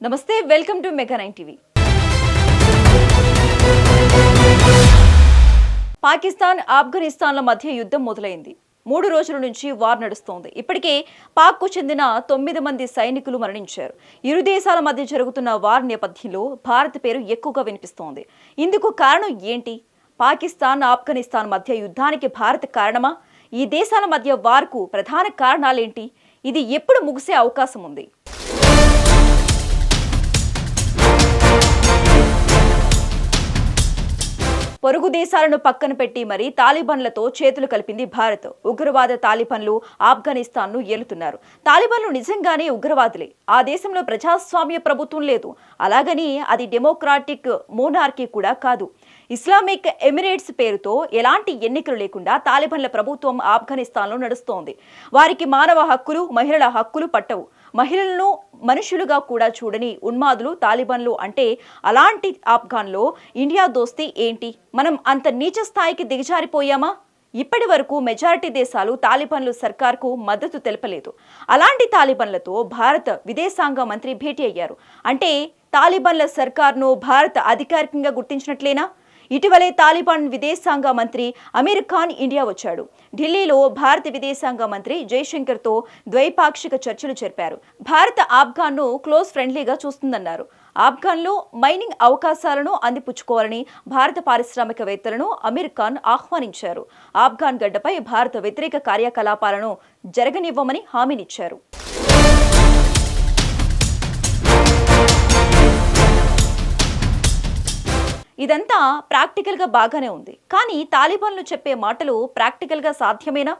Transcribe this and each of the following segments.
నమస్తే, welcome to మెగా9 TV. Pakistan ఆఫ్ఘనిస్తాన్ల మధ్య యుద్ధం మొదలైంది. 3 రోజుల నుంచి వార్ నడుస్తోంది. ఇప్పటికే పాక్కు చెందిన 9 మంది సైనికులు మరణించారు. ఇరు దేశాల మధ్య జరుగుతున్న వార్ నేపథ్యంలో భారత్ పేరు ఎక్కువగా వినిపిస్తోంది. ఇందుకు కారణం ఏంటి? పాకిస్తాన్ ఆఫ్ఘనిస్తాన్ మధ్య యుద్ధానికి భారత్ కారణమా? ఈ దేశాల మధ్య వార్కు ప్రధాన కారణాలేంటి? ఇది ఎప్పుడు ముగిసే అవకాశం ఉంది? పొరుగు దేశాలను పక్కన పెట్టి మరీ తాలిబాన్లతో చేతులు కలిపింది భారత్. ఉగ్రవాద తాలిబాన్లు ఆఫ్ఘనిస్తాన్ను ఏలుతున్నారు. తాలిబాన్లు నిజంగానే ఉగ్రవాదులే. ఆ దేశంలో ప్రజాస్వామ్య ప్రభుత్వం లేదు. అలాగని అది డెమోక్రాటిక్ మోనార్కీ కూడా కాదు. ఇస్లామిక్ ఎమిరేట్స్ పేరుతో ఎలాంటి ఎన్నికలు లేకుండా తాలిబాన్ల ప్రభుత్వం ఆఫ్ఘనిస్తాన్లో నడుస్తోంది. వారికి మానవ హక్కులు, మహిళల హక్కులు పట్టవు. మహిళలను మనుషులుగా కూడా చూడని ఉన్మాదులు తాలిబాన్లు. అంటే అలాంటి ఆఫ్ఘాన్లో ఇండియా దోస్తీ ఏంటి? మనం అంత నీచ స్థాయికి దిగజారిపోయామా? ఇప్పటి వరకు మెజారిటీ దేశాలు తాలిబాన్లు సర్కార్కు మద్దతు తెలపలేదు. అలాంటి తాలిబాన్లతో భారత విదేశాంగ మంత్రి భేటీ అయ్యారు. అంటే తాలిబాన్ల సర్కార్ను భారత్ అధికారికంగా గుర్తించినట్లేనా? ఇటీవలే తాలిబాన్ విదేశాంగ మంత్రి అమీర్ ఖాన్ ఇండియా వచ్చాడు. ఢిల్లీలో భారత విదేశాంగ మంత్రి జైశంకర్తో ద్వైపాక్షిక చర్చలు జరిపారు. భారత్ ఆఫ్ఘాన్ను క్లోజ్ ఫ్రెండ్లీగా చూస్తుందన్నారు. ఆఫ్ఘాన్లో మైనింగ్ అవకాశాలను అందిపుచ్చుకోవాలని భారత పారిశ్రామికవేత్తలను అమీర్ ఖాన్ ఆహ్వానించారు. ఆఫ్ఘాన్ గడ్డపై భారత వ్యతిరేక కార్యకలాపాలను జరగనివ్వమని హామీనిచ్చారు. ఇదంతా ప్రాక్టికల్గా బాగానే ఉంది. కానీ తాలిబాన్లు చెప్పే మాటలు ప్రాక్టికల్గా సాధ్యమేనా?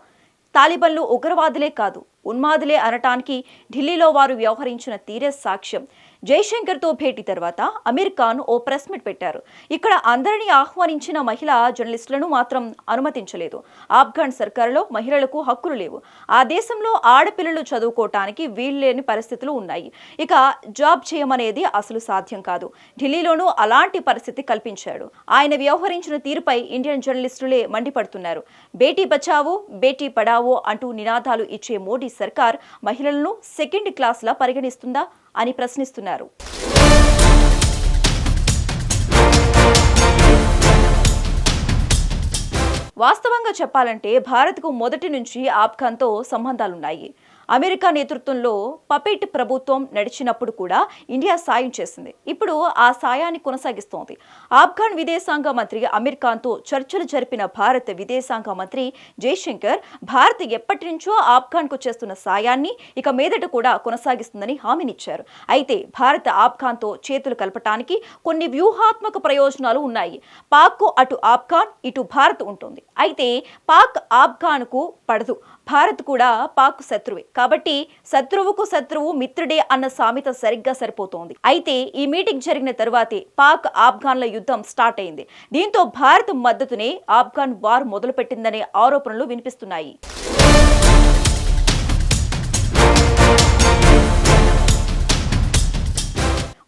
తాలిబాన్లు ఉగ్రవాదులే కాదు, ఉన్మాదులే అనటానికి ఢిల్లీలో వారు వ్యవహరించిన తీరే సాక్ష్యం. జైశంకర్తో భేటీ తర్వాత అమీర్ ఖాన్ ఓ ప్రెస్ మీట్ పెట్టారు. ఇక్కడ అందరినీ ఆహ్వానించిన మహిళా జర్నలిస్టులను మాత్రం అనుమతించలేదు. ఆఫ్ఘాన్ సర్కారులో మహిళలకు హక్కులు లేవు. ఆ దేశంలో ఆడపిల్లలు చదువుకోవటానికి వీల్లేని పరిస్థితులు ఉన్నాయి. ఇక జాబ్ చేయమనేది అసలు సాధ్యం కాదు. ఢిల్లీలోనూ అలాంటి పరిస్థితి కల్పించాడు. ఆయన వ్యవహరించిన తీరుపై ఇండియన్ జర్నలిస్టులే మండిపడుతున్నారు. బేటీ బచావో, బేటీ పడావో అంటూ నినాదాలు ఇచ్చే మోడీ సర్కార్ మహిళలను సెకండ్ క్లాస్లా పరిగణిస్తుందా అని ప్రశ్నిస్తున్నారు. వాస్తవంగా చెప్పాలంటే భారత్కు మొదటి నుంచి ఆఫ్ఘాన్తో సంబంధాలున్నాయి. అమెరికా నేతృత్వంలో పపెట్ ప్రభుత్వం నడిచినప్పుడు కూడా ఇండియా సాయం చేసింది. ఇప్పుడు ఆ సాయాన్ని కొనసాగిస్తోంది. ఆఫ్ఘాన్ విదేశాంగ మంత్రి అమీర్ ఖాన్తో చర్చలు జరిపిన భారత విదేశాంగ మంత్రి జైశంకర్ భారత్ ఎప్పటి నుంచో ఆఫ్ఘాన్కు చేస్తున్న సాయాన్ని ఇక మీదట కూడా కొనసాగిస్తుందని హామీనిచ్చారు. అయితే భారత్ ఆఫ్ఘాన్తో చేతులు కలపటానికి కొన్ని వ్యూహాత్మక ప్రయోజనాలు ఉన్నాయి. పాక్కు అటు ఆఫ్ఘాన్, ఇటు భారత్ ఉంటుంది. అయితే పాక్ ఆఫ్ఘాన్కు పడదు. భారత్ కూడా పాక్ శత్రువే. కాబట్టి శత్రువుకు శత్రువు మిత్రుడే అన్న సామెత సరిగ్గా సరిపోతోంది. అయితే ఈ మీటింగ్ జరిగిన తరువాతే పాక్ ఆఫ్ఘాన్ల యుద్ధం స్టార్ట్ అయింది. దీంతో భారత్ మద్దతునే ఆఫ్ఘాన్ వార్ మొదలుపెట్టిందనే ఆరోపణలు వినిపిస్తున్నాయి.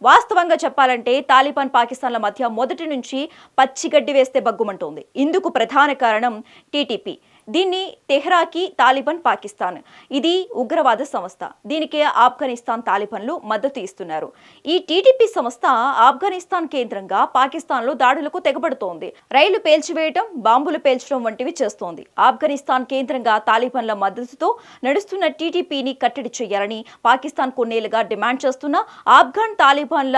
వాస్తవంగా చెప్పాలంటే తాలిబాన్ పాకిస్తాన్ల మధ్య మొదటి నుంచి పచ్చిగడ్డి వేస్తే బగ్గుమంటోంది. ఇందుకు ప్రధాన కారణం టీటీపీ. దీన్ని తెహ్రాకీ తాలిబాన్ పాకిస్తాన్. ఇది ఉగ్రవాద సంస్థ. దీనికి ఆఫ్ఘనిస్తాన్ తాలిబాన్లు మద్దతు ఇస్తున్నారు. ఈ టీటీపీ సంస్థ ఆఫ్ఘనిస్తాన్ కేంద్రంగా పాకిస్తాన్లో దాడులకు తెగబడుతోంది. రైళ్లు పేల్చివేయడం, బాంబులు పేల్చడం వంటివి చేస్తోంది. ఆఫ్ఘనిస్తాన్ కేంద్రంగా తాలిబాన్ల మద్దతుతో నడుస్తున్న టీటీపీని కట్టడి చేయాలని పాకిస్తాన్ కొన్నేళ్లుగా డిమాండ్ చేస్తున్న ఆఫ్ఘాన్ తాలిబాన్ల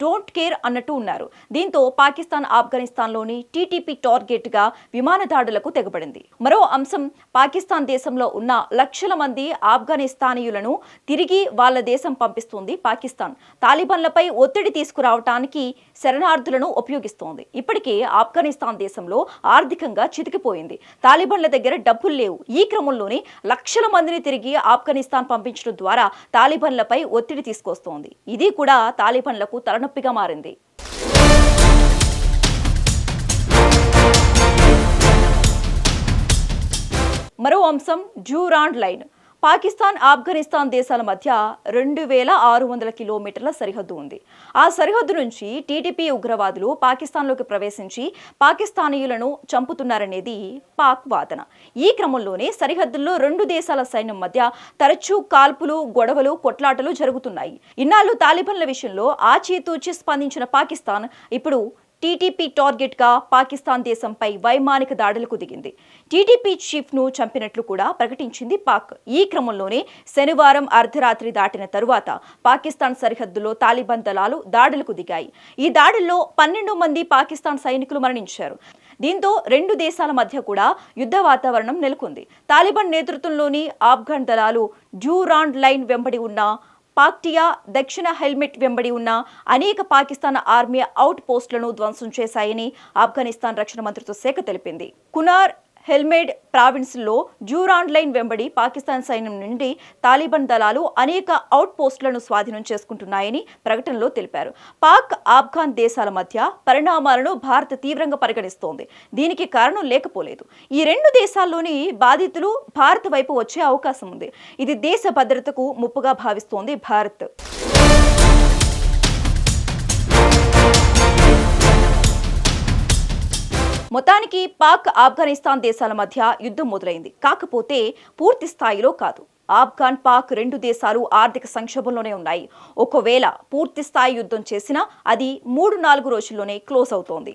డోంట్ కేర్ అన్నట్టు ఉన్నారు. దీంతో పాకిస్తాన్ ఆఫ్ఘనిస్తాన్లోని టీటీపీ టార్గెట్ గా విమాన దాడులకు తెగబడింది. మరో అంశం, పాకిస్తాన్ దేశంలో ఉన్న లక్షల మంది ఆఫ్ఘనిస్తానీయులను తిరిగి వాళ్ళ దేశం పంపిస్తుంది పాకిస్తాన్. తాలిబాన్లపై ఒత్తిడి తీసుకురావటానికి శరణార్థులను ఉపయోగిస్తోంది. ఇప్పటికే ఆఫ్ఘనిస్తాన్ దేశంలో ఆర్థికంగా చితికిపోయింది. తాలిబాన్ల దగ్గర డబ్బులు లేవు. ఈ క్రమంలోనే లక్షల మందిని తిరిగి ఆఫ్ఘనిస్తాన్ పంపించడం ద్వారా తాలిబాన్లపై ఒత్తిడి తీసుకొస్తోంది. ఇది కూడా తాలిబాన్లకు తలనొప్పిగా మారింది. మరో అంశం డ్యూరాండ్ లైన్. పాకిస్తాన్, ఆఫ్ఘనిస్తాన్ దేశాల మధ్య 2600 కిలోమీటర్ల సరిహద్దు ఉంది. ఆ సరిహద్దు నుంచి టీటీపీ ఉగ్రవాదులు పాకిస్తాన్లోకి ప్రవేశించి పాకిస్తానీయులను చంపుతున్నారనేది పాక్ వాదన. ఈ క్రమంలోనే సరిహద్దుల్లో రెండు దేశాల సైన్యం మధ్య తరచూ కాల్పులు, గొడవలు, కొట్లాటలు జరుగుతున్నాయి. ఇన్నాళ్లు తాలిబాన్ల విషయంలో ఆచితూచి స్పందించిన పాకిస్తాన్ ఇప్పుడు టీటీపీ టార్గెట్ గా పాకిస్తాన్ దేశంపై వైమానిక దాడులకు దిగింది. టీటీపీ చీఫ్ ను చంపినట్లు కూడా ప్రకటించింది పాక్. ఈ క్రమంలోనే శనివారం అర్ధరాత్రి దాటిన తరువాత పాకిస్తాన్ సరిహద్దులో తాలిబాన్ దళాలు దాడులకు దిగాయి. ఈ దాడుల్లో 12 మంది పాకిస్తాన్ సైనికులు మరణించారు. దీంతో రెండు దేశాల మధ్య కూడా యుద్ధ వాతావరణం నెలకొంది. తాలిబాన్ నేతృత్వంలోని ఆఫ్ఘన్ దళాలు డ్యూరాండ్ లైన్ వెంబడి ఉన్న పాక్టియా, దక్షిణ హెల్మెట్ వెంబడి ఉన్న అనేక పాకిస్తాన్ ఆర్మీ అవుట్ పోస్టులను ధ్వంసం చేశాయని ఆఫ్ఘనిస్తాన్ రక్షణ మంత్రిత్వ శాఖ తెలిపింది. కునార్, హెల్మెడ్ ప్రావిన్స్లో డ్యూరాండ్ లైన్ వెంబడి పాకిస్తాన్ సైన్యం నుండి తాలిబాన్ దళాలు అనేక అవుట్ పోస్టులను స్వాధీనం చేసుకుంటున్నాయని ప్రకటనలో తెలిపారు. పాక్, ఆఫ్ఘాన్ దేశాల మధ్య పరిణామాలను భారత్ తీవ్రంగా పరిగణిస్తోంది. దీనికి కారణం లేకపోలేదు. ఈ రెండు దేశాల్లోని బాధితులు భారత్ వైపు వచ్చే అవకాశం ఉంది. ఇది దేశ భద్రతకు ముప్పుగా భావిస్తోంది భారత్. మొత్తానికి పాక్, ఆఫ్ఘనిస్తాన్ దేశాల మధ్య యుద్ధం మొదలైంది. కాకపోతే పూర్తి స్థాయిలో కాదు. ఆఫ్ఘాన్, పాక్ రెండు దేశాలు ఆర్థిక సంక్షోభంలోనే ఉన్నాయి. ఒకవేళ పూర్తి స్థాయి యుద్ధం చేసినా అది 3-4 రోజుల్లోనే క్లోజ్ అవుతోంది.